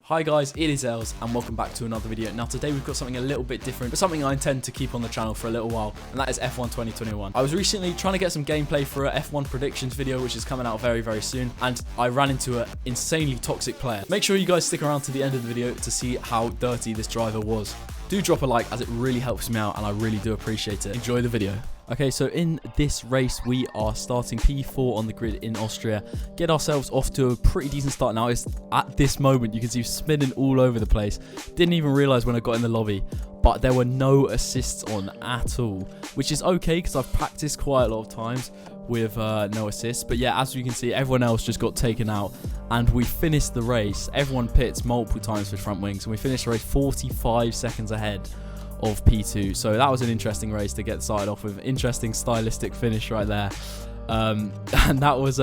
Hi guys, it is Els and welcome back to another video. Now today we've got something a little bit different, but something I intend to keep on the channel for a little while, and that is F1 2021. I was recently trying to get some gameplay for a F1 predictions video, which is coming out very, very soon, and I ran into an insanely toxic player. Make sure you guys stick around to the end of the video to see how dirty this driver was. Do drop a like as it really helps me out and I really do appreciate it. Enjoy the video. Okay, so in this race, we are starting P4 on the grid in Austria. Get ourselves off to a pretty decent start. Now, it's at this moment, you can see spinning all over the place. Didn't even realize when I got in the lobby, but there were no assists on at all, which is okay because I've practiced quite a lot of times with no assists. But yeah, as you can see, everyone else just got taken out and we finished the race. Everyone pits multiple times for front wings and we finished the race 45 seconds ahead of P2. So that was an interesting race to get started off with. Interesting stylistic finish right there. And that was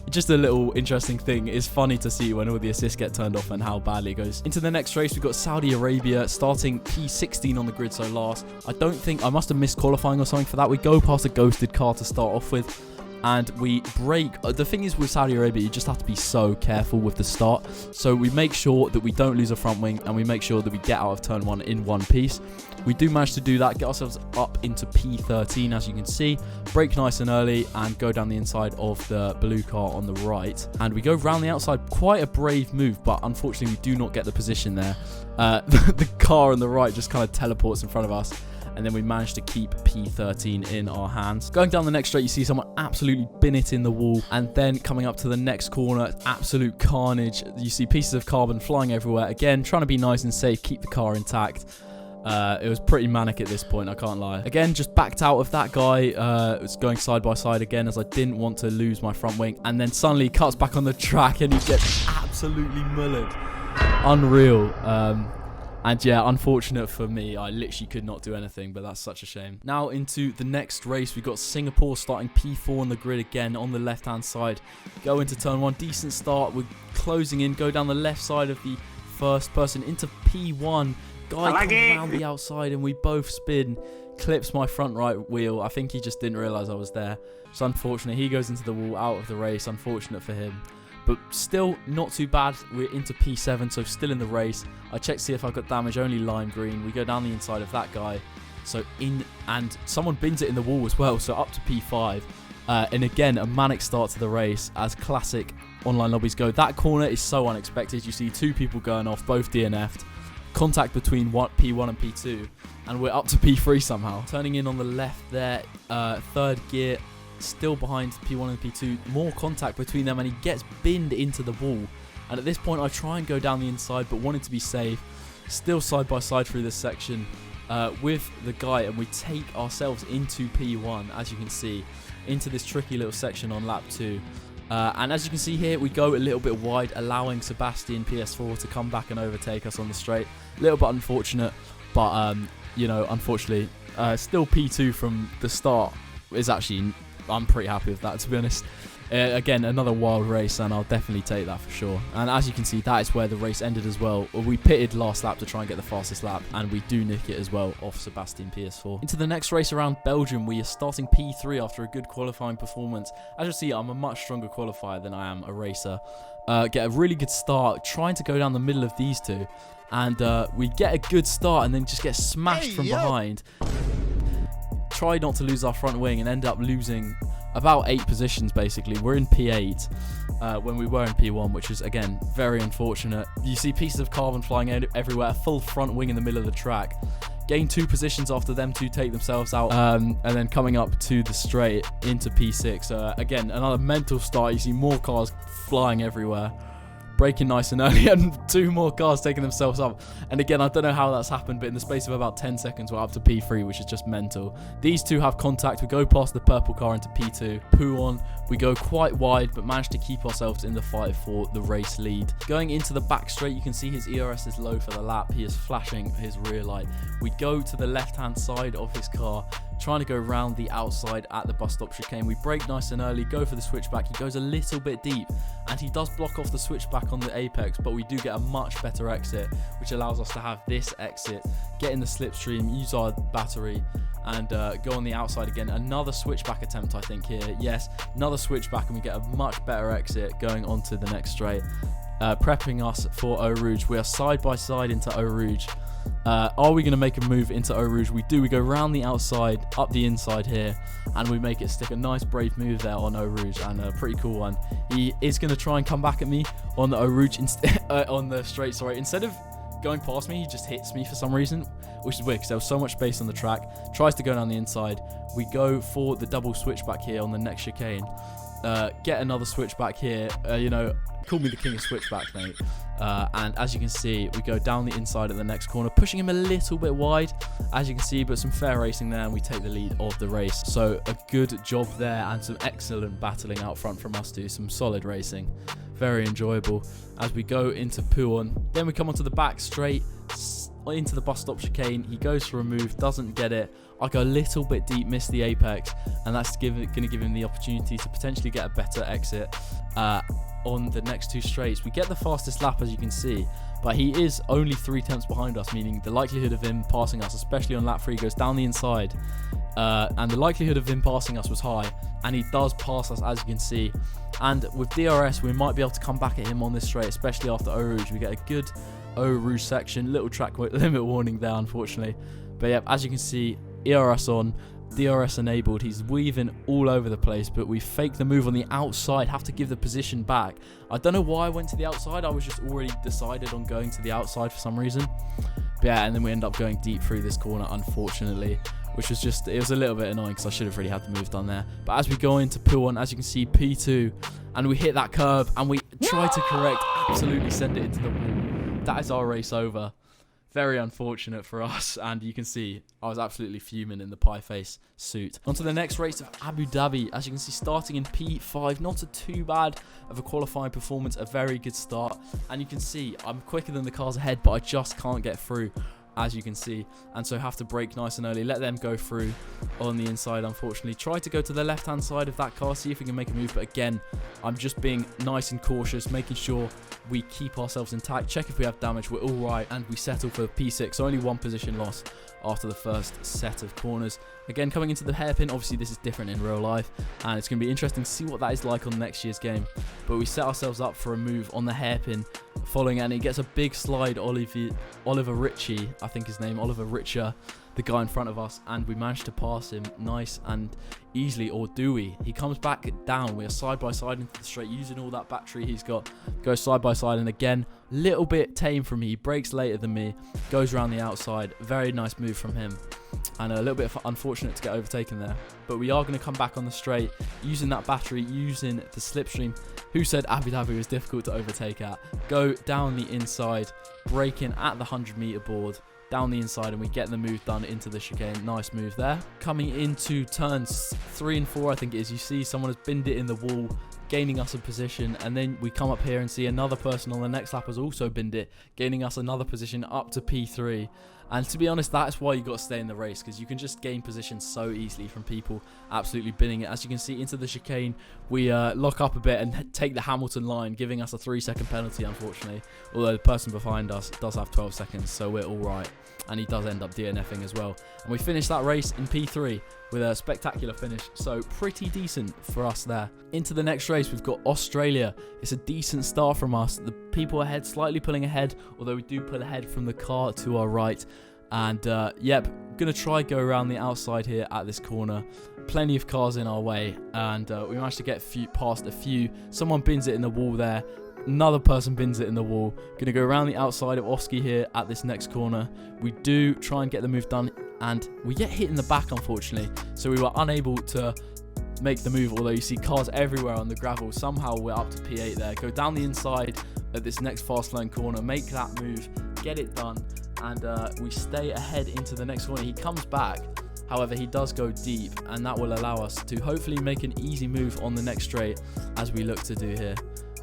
just a little interesting thing. It's funny to see when all the assists get turned off and how badly it goes. Into the next race, we've got Saudi Arabia starting P16 on the grid, so last. I don't think, I must have missed qualifying or something for that. We go past a ghosted car to start off with, and we break. The thing is with Saudi Arabia, you just have to be so careful with the start. So we make sure that we don't lose a front wing and we make sure that we get out of turn one in one piece. We do manage to do that, get ourselves up into P13 as you can see, brake nice and early and go down the inside of the blue car on the right. And we go round the outside, quite a brave move, but unfortunately we do not get the position there. The car on the right just kind of teleports in front of us. And then we managed to keep P13 in our hands. Going down the next straight, you see someone absolutely bin it in the wall. And then coming up to the next corner, absolute carnage. You see pieces of carbon flying everywhere. Again, trying to be nice and safe, keep the car intact. It was pretty manic at this point, I can't lie. Again, just backed out of that guy. It was going side by side again as I didn't want to lose my front wing. And then suddenly he cuts back on the track and he gets absolutely mullered. Unreal. And yeah, unfortunate for me, I literally could not do anything, but that's such a shame. Now into the next race, we've got Singapore starting P4 on the grid again on the left-hand side. Go into turn one, decent start. We're closing in, go down the left side of the first person into P1. Guy comes around the outside and we both spin. Clips my front right wheel. I think he just didn't realise I was there. It's unfortunate. He goes into the wall, out of the race. Unfortunate for him. But still not too bad. We're into P7, so still in the race. I checked to see if I got damage, only lime green. We go down the inside of that guy. So in, and someone bins it in the wall as well, so up to P5. And again, a manic start to the race, as classic online lobbies go. That corner is so unexpected. You see two people going off, both DNF'd. Contact between P1 and P2. And we're up to P3 somehow. Turning in on the left there, third gear. Still behind P1 and P2, more contact between them and he gets binned into the wall. And at this point I try and go down the inside but wanted to be safe. Still side by side through this section with the guy, and we take ourselves into P1 as you can see, into this tricky little section on lap 2. And as you can see here, we go a little bit wide, allowing Sebastian PS4 to come back and overtake us on the straight. A little bit unfortunate, but you know, unfortunately still P2 from the start is actually, I'm pretty happy with that, to be honest. Again, another wild race, and I'll definitely take that for sure. And as you can see, that is where the race ended as well. We pitted last lap to try and get the fastest lap, and we do nick it as well off Sebastian PS4. Into the next race around Belgium, we are starting P3 after a good qualifying performance. As you see, I'm a much stronger qualifier than I am a racer. Get a really good start, trying to go down the middle of these two. And we get a good start and then just get smashed from behind. Try not to lose our front wing and end up losing about 8 positions basically. We're in P8 when we were in P1, which is again very unfortunate. You see pieces of carbon flying everywhere, a full front wing in the middle of the track. Gain 2 positions after them two take themselves out, and then coming up to the straight into P6. Again, another mental start. You see more cars flying everywhere. Braking nice and early, and 2 more cars taking themselves up. And again, I don't know how that's happened, but in the space of about 10 seconds, we're up to P3, which is just mental. These two have contact. We go past the purple car into P2. Poo on. We go quite wide, but manage to keep ourselves in the fight for the race lead. Going into the back straight, you can see his ERS is low for the lap. He is flashing his rear light. We go to the left-hand side of his car, trying to go around the outside at the bus stop chicane. We brake nice and early, go for the switchback. He goes a little bit deep, and he does block off the switchback on the apex, but we do get a much better exit, which allows us to have this exit, get in the slipstream, use our battery, and go on the outside again. Another switchback attempt, I think, here. Yes, another switchback, and we get a much better exit going onto the next straight. prepping us for Eau Rouge. We are side by side into Eau Rouge. Are we going to make a move into Eau Rouge? We do. We go round the outside, up the inside here, and we make it stick. A nice brave move there on Eau Rouge, and a pretty cool one. He is going to try and come back at me on the Eau Rouge, on the straight, sorry. Instead of going past me, he just hits me for some reason, which is weird because there was so much space on the track. Tries to go down the inside. We go for the double switchback here on the next chicane. Get another switchback here. Call me the king of switchbacks, mate. And as you can see, we go down the inside of the next corner, pushing him a little bit wide, as you can see, but some fair racing there, and we take the lead of the race. So a good job there, and some excellent battling out front from us too. Some solid racing. Very enjoyable. As we go into Pouon, then we come onto the back straight, into the bus stop chicane. He goes for a move, doesn't get it. I go a little bit deep, miss the apex, and that's going to give him the opportunity to potentially get a better exit on the next two straights. We get the fastest lap, as you can see, but he is only 3 tenths behind us, meaning the likelihood of him passing us, especially on lap 3, goes down the inside, and the likelihood of him passing us was high, and he does pass us, as you can see. And with DRS, we might be able to come back at him on this straight, especially after Eau Rouge. We get a good Eau Rouge section. Little track limit warning there, unfortunately. But yeah, as you can see, ERS on, DRS enabled. He's weaving all over the place, but we fake the move on the outside, have to give the position back. I don't know why I went to the outside. I was just already decided on going to the outside for some reason. But yeah, and then we end up going deep through this corner, unfortunately, which was just, it was a little bit annoying because I should have really had the move done there. But as we go into Pouon, as you can see, P2, and we hit that curb, and we try to correct, absolutely send it into the wall. That is our race over. Very unfortunate for us, and you can see I was absolutely fuming in the pie face suit. On to the next race of Abu Dhabi. As you can see, starting in P5, not too bad of a qualifying performance, a very good start. And you can see I'm quicker than the cars ahead, but I just can't get through, as you can see, and so have to brake nice and early, let them go through on the inside. Unfortunately, try to go to the left hand side of that car, see if we can make a move, but again, I'm just being nice and cautious, making sure we keep ourselves intact, check if we have damage, we're all right, and we settle for P6. So only 1 position loss after the first set of corners. Again, coming into the hairpin, obviously this is different in real life, and it's going to be interesting to see what that is like on next year's game. But we set ourselves up for a move on the hairpin, following, and he gets a big slide. Oliver Ritchie, I think his name, Oliver Richer, the guy in front of us, and we managed to pass him nice and easily, or do we? He comes back down. We are side by side into the straight, using all that battery he's got, goes side by side, and again, little bit tame from me. He brakes later than me, goes around the outside. Very nice move from him, and a little bit unfortunate to get overtaken there, but we are going to come back on the straight using that battery, using the slipstream. Who said Abu Dhabi was difficult to overtake at? Go down the inside, braking at the 100-meter board, down the inside, and we get the move done into the chicane. Nice move there. Coming into turns 3 and 4, I think it is, you see someone has binned it in the wall, gaining us a position, and then we come up here and see another person on the next lap has also binned it, gaining us another position up to P3. And to be honest, that's why you got to stay in the race, because you can just gain position so easily from people absolutely binning it. As you can see, into the chicane, we lock up a bit and take the Hamilton line, giving us a 3-second penalty, unfortunately. Although the person behind us does have 12 seconds, so we're all right. And he does end up DNFing as well. And we finish that race in P3 with a spectacular finish, so pretty decent for us there. Into the next race, we've got Australia. It's a decent start from us. The people ahead slightly pulling ahead, although we do pull ahead from the car to our right. And yep, gonna try go around the outside here at this corner. Plenty of cars in our way, and we managed to get past a few. Someone bins it in the wall there. Another person bins it in the wall. Gonna go around the outside of Oski here at this next corner. We do try and get the move done, and we get hit in the back, unfortunately. So we were unable to make the move, although you see cars everywhere on the gravel. Somehow we're up to P8 there. Go down the inside at this next fast lane corner, make that move, get it done, and we stay ahead into the next corner. He comes back. However, he does go deep, and that will allow us to hopefully make an easy move on the next straight, as we look to do here.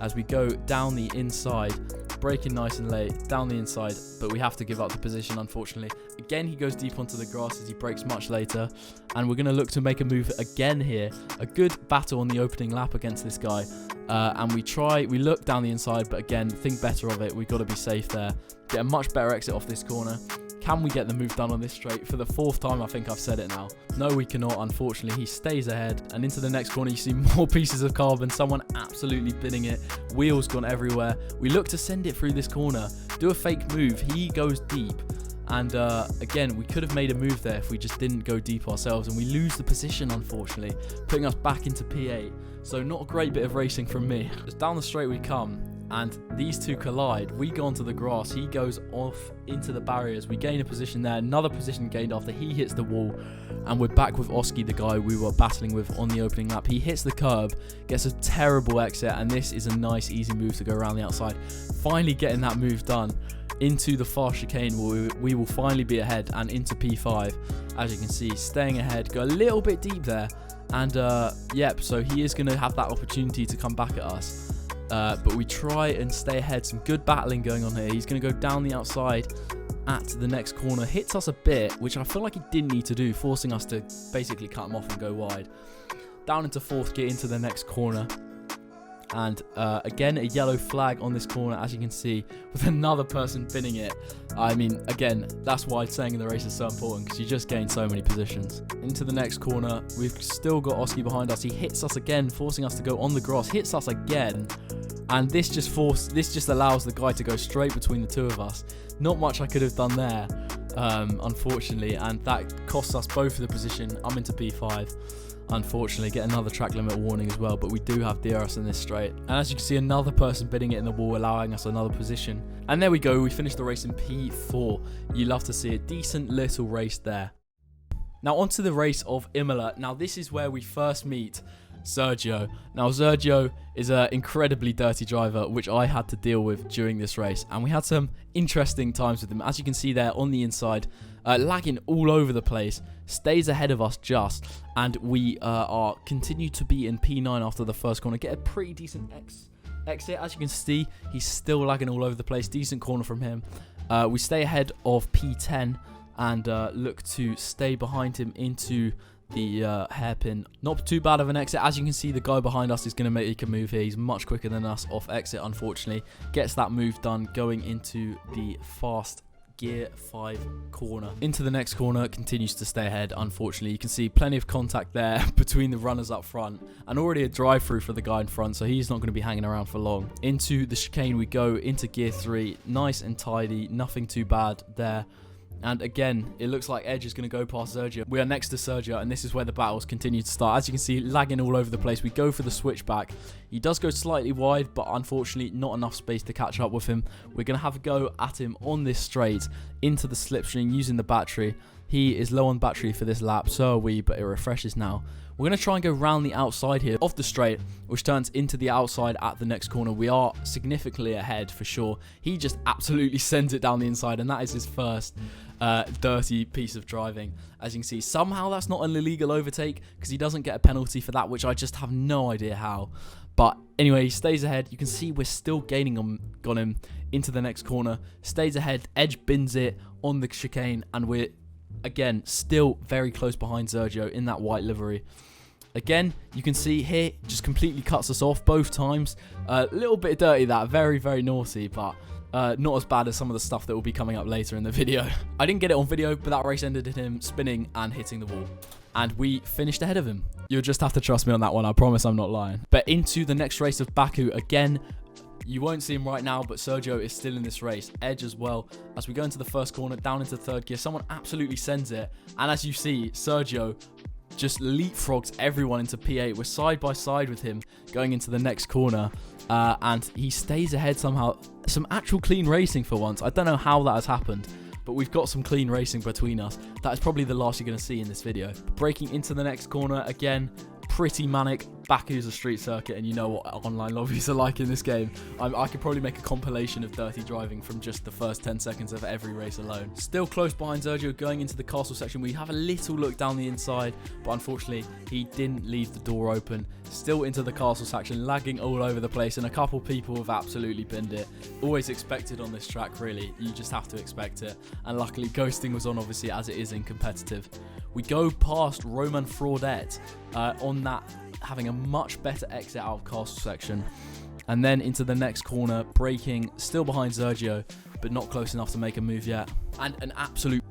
As we go down the inside, braking nice and late, down the inside, but we have to give up the position, unfortunately. Again, he goes deep onto the grass as he brakes much later, and we're going to look to make a move again here. A good battle on the opening lap against this guy, and we look down the inside, but again, think better of it. We've got to be safe there. Get a much better exit off this corner. Can we get the move done on this straight? For the 4th time, I think I've said it now. No, we cannot, unfortunately. He stays ahead. And into the next corner, you see more pieces of carbon. Someone absolutely binning it. Wheels gone everywhere. We look to send it through this corner. Do a fake move. He goes deep. And again, we could have made a move there if we just didn't go deep ourselves. And we lose the position, unfortunately, putting us back into P8. So not a great bit of racing from me. Just down the straight we come. And these two collide. We go onto the grass. He goes off into the barriers. We gain a position there. Another position gained after he hits the wall. And we're back with Oski, the guy we were battling with on the opening lap. He hits the curb, gets a terrible exit, and this is a nice, easy move to go around the outside. Finally getting that move done into the fast chicane where we will finally be ahead and into P5. As you can see, staying ahead. Go a little bit deep there. And, yep, so he is going to have that opportunity to come back at us. But we try and stay ahead. Some good battling going on here. He's going to go down the outside at the next corner. Hits us a bit, which I feel like he didn't need to do, forcing us to basically cut him off and go wide. Down into 4th gear into the next corner. And again, a yellow flag on this corner, as you can see, with another person binning it. I mean, again, that's why saying in the race is so important, because you just gain so many positions. Into the next corner, we've still got Oski behind us. He hits us again, forcing us to go on the grass. Hits us again. And this just allows the guy to go straight between the two of us. Not much I could have done there, unfortunately. And that costs us both the position. I'm into P5. Unfortunately, get another track limit warning as well, but we do have DRS in this straight. And as you can see, another person bidding it in the wall, allowing us another position. And there we go, we finished the race in P4. You love to see a decent little race there. Now onto the race of Imola. Now this is where we first meet Sergio. Now Sergio is an incredibly dirty driver, which I had to deal with during this race, and we had some interesting times with him. As you can see there on the inside, lagging all over the place, stays ahead of us just, and we continue to be in P9 after the first corner. Get a pretty decent exit. As you can see, he's still lagging all over the place. Decent corner from him. We stay ahead of P10 and look to stay behind him into the hairpin. Not too bad of an exit. As you can see, the guy behind us is going to make a move here. He's much quicker than us off exit, unfortunately. Gets that move done going into the fast gear 5 corner. Into the next corner, continues to stay ahead. Unfortunately, you can see plenty of contact there between the runners up front, and already a drive through for the guy in front, so he's not going to be hanging around for long. Into the chicane we go, into gear 3. Nice and tidy, nothing too bad there. And again, it looks like Edge is going to go past Sergio. We are next to Sergio, and this is where the battles continue to start. As you can see, lagging all over the place. We go for the switchback. He does go slightly wide, but unfortunately not enough space to catch up with him. We're going to have a go at him on this straight into the slipstream using the battery. He is low on battery for this lap, so are we, but it refreshes now. We're going to try and go round the outside here off the straight, which turns into the outside at the next corner. We are significantly ahead for sure. He just absolutely sends it down the inside, and that is his first dirty piece of driving. As you can see, somehow that's not an illegal overtake because he doesn't get a penalty for that, which I just have no idea how. But anyway, he stays ahead. You can see we're still gaining on him into the next corner. Stays ahead. Edge bins it on the chicane, and we're again still very close behind Sergio in that white livery. Again, you can see here, just completely cuts us off both times. A little bit dirty that, very, very naughty, but not as bad as some of the stuff that will be coming up later in the video. I didn't get it on video, but that race ended in him spinning and hitting the wall. And we finished ahead of him. You'll just have to trust me on that one, I promise I'm not lying. But into the next race of Baku, again, you won't see him right now, but Sergio is still in this race. Edge as well. As we go into the first corner, down into third gear, someone absolutely sends it. And as you see, Sergio just leapfrogs everyone into P8. We're side by side with him going into the next corner, and he stays ahead somehow. Some actual clean racing for once. I don't know how that has happened, but we've got some clean racing between us. That is probably the last you're going to see in this video. Breaking into the next corner again, pretty manic. Baku's a street circuit, and you know what online lobbies are like in this game. I could probably make a compilation of dirty driving from just the first 10 seconds of every race alone. Still close behind Sergio, going into the castle section. We have a little look down the inside, but unfortunately he didn't leave the door open. Still into the castle section, lagging all over the place, and a couple people have absolutely binned it. Always expected on this track, really. You just have to expect it. And luckily ghosting was on, obviously, as it is in competitive. We go past Roman Fraudette on that, having a much better exit out of castle section, and then into the next corner, braking, still behind Sergio. but not close enough to make a move yet. And an absolute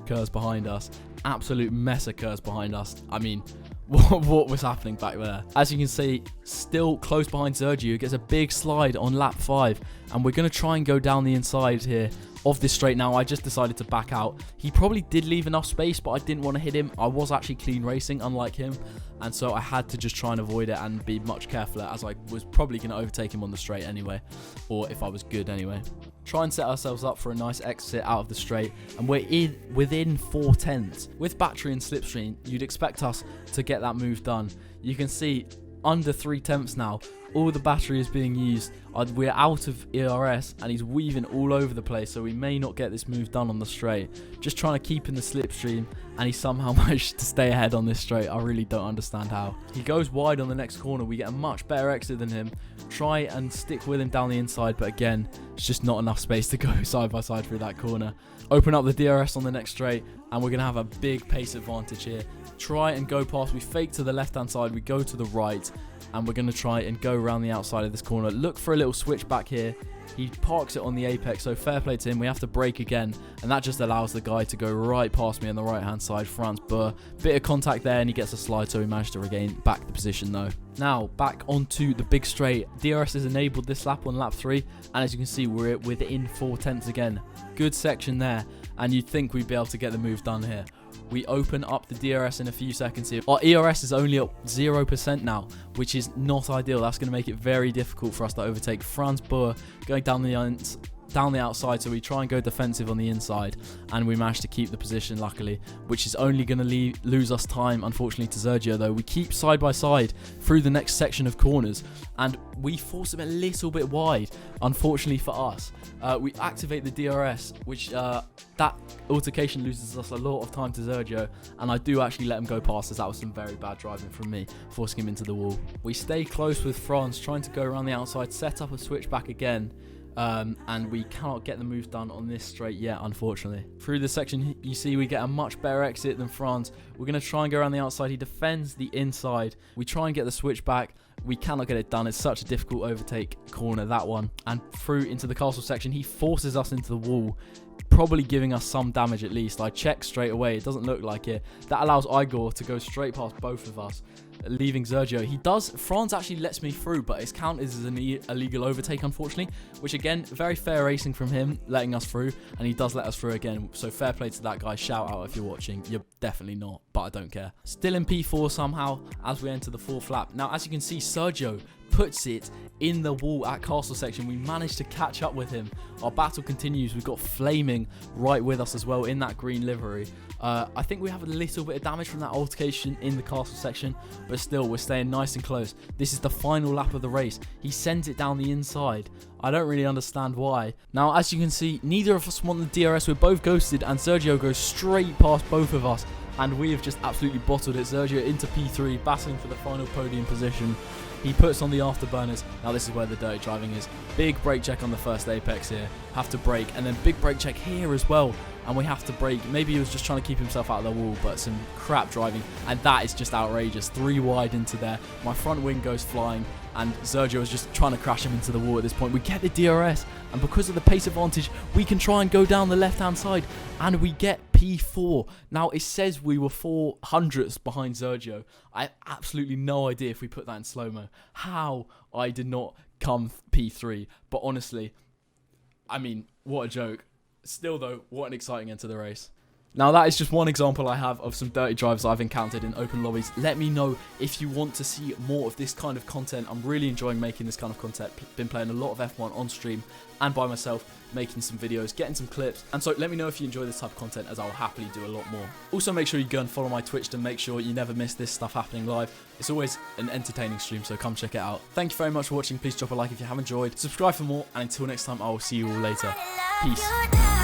occurs behind us. Absolute mess occurs behind us. I mean, what was happening back there? As you can see, still close behind Sergio. Gets a big slide on lap 5. And we're going to try and go down the inside here of this straight. Now, I just decided to back out. He probably did leave enough space, but I didn't want to hit him. I was actually clean racing, unlike him. And so I had to just try and avoid it and be much careful, as I was probably going to overtake him on the straight anyway. Or if I was good anyway. Try and set ourselves up for a nice exit out of the straight. And we're within 4/10. With battery and slipstream, you'd expect us to get that move done. You can see under 3/10 now. All the battery is being used. We're out of ERS and he's weaving all over the place, so we may not get this move done on the straight. Just trying to keep in the slipstream, and he somehow managed to stay ahead on this straight. I really don't understand how. He goes wide on the next corner. We get a much better exit than him. Try and stick with him down the inside, but again, it's just not enough space to go side by side through that corner. Open up the DRS on the next straight, and we're going to have a big pace advantage here. Try and go past. We fake to the left-hand side. We go to the right, and we're going to try and go around the outside of this corner. Look for a little switch back here. He parks it on the apex, so fair play to him. We have to brake again, and that just allows the guy to go right past me on the right-hand side. France Burr, bit of contact there, and he gets a slide, so we managed to regain back the position though. Now, back onto the big straight. DRS is enabled this lap on lap 3, and as you can see, we're within 4/10 again. Good section there, and you'd think we'd be able to get the move done here. We open up the DRS in a few seconds here. Our ERS is only at 0% now, which is not ideal. That's going to make it very difficult for us to overtake. Franz Boer going down the outside, so we try and go defensive on the inside, and we managed to keep the position luckily, which is only going to lose us time, unfortunately, to Sergio though. We keep side by side through the next section of corners, and we force him a little bit wide, unfortunately for us. We activate the DRS, which that altercation loses us a lot of time to Sergio, and I do actually let him go past us. That was some very bad driving from me, forcing him into the wall. We stay close with Franz, trying to go around the outside, set up a switch back again. And we cannot get the move done on this straight yet, unfortunately. Through this section, you see we get a much better exit than Franz. We're going to try and go around the outside. He defends the inside. We try and get the switch back. We cannot get it done. It's such a difficult overtake corner, that one. And through into the castle section, he forces us into the wall, probably giving us some damage at least. I check straight away. It doesn't look like it. That allows Igor to go straight past both of us, leaving Sergio. Franz actually lets me through, but it's counted as an illegal overtake, unfortunately, which again, very fair racing from him, letting us through, and he does let us through again, so fair play to that guy. Shout out if you're watching. You're definitely not, but I don't care. Still in P4 somehow as we enter the 4th lap. Now, as you can see, Sergio puts it in the wall at castle section. We managed to catch up with him. Our battle continues. We've got Flaming right with us as well in that green livery. I think we have a little bit of damage from that altercation in the castle section, but still, we're staying nice and close. This is the final lap of the race. He sends it down the inside. I don't really understand why. Now, as you can see, neither of us want the DRS. We're both ghosted, and Sergio goes straight past both of us, and we have just absolutely bottled it. Sergio into P3, battling for the final podium position. He puts on the afterburners. Now this is where the dirty driving is. Big brake check on the first apex here. Have to brake, and then big brake check here as well. And we have to brake. Maybe he was just trying to keep himself out of the wall, but some crap driving. And that is just outrageous. 3 wide into there. My front wing goes flying, and Sergio is just trying to crash him into the wall at this point. We get the DRS, and because of the pace advantage, we can try and go down the left-hand side, and we get P4. Now, it says we were 400ths behind Sergio. I have absolutely no idea if we put that in slow-mo. How I did not come P3. But honestly, I mean, what a joke. Still, though, what an exciting end to the race. Now, that is just one example I have of some dirty drives I've encountered in open lobbies. Let me know if you want to see more of this kind of content. I'm really enjoying making this kind of content. Been playing a lot of F1 on stream and by myself, making some videos, getting some clips. And so let me know if you enjoy this type of content, as I'll happily do a lot more. Also, make sure you go and follow my Twitch to make sure you never miss this stuff happening live. It's always an entertaining stream, so come check it out. Thank you very much for watching. Please drop a like if you have enjoyed. Subscribe for more, and until next time, I will see you all later. Peace.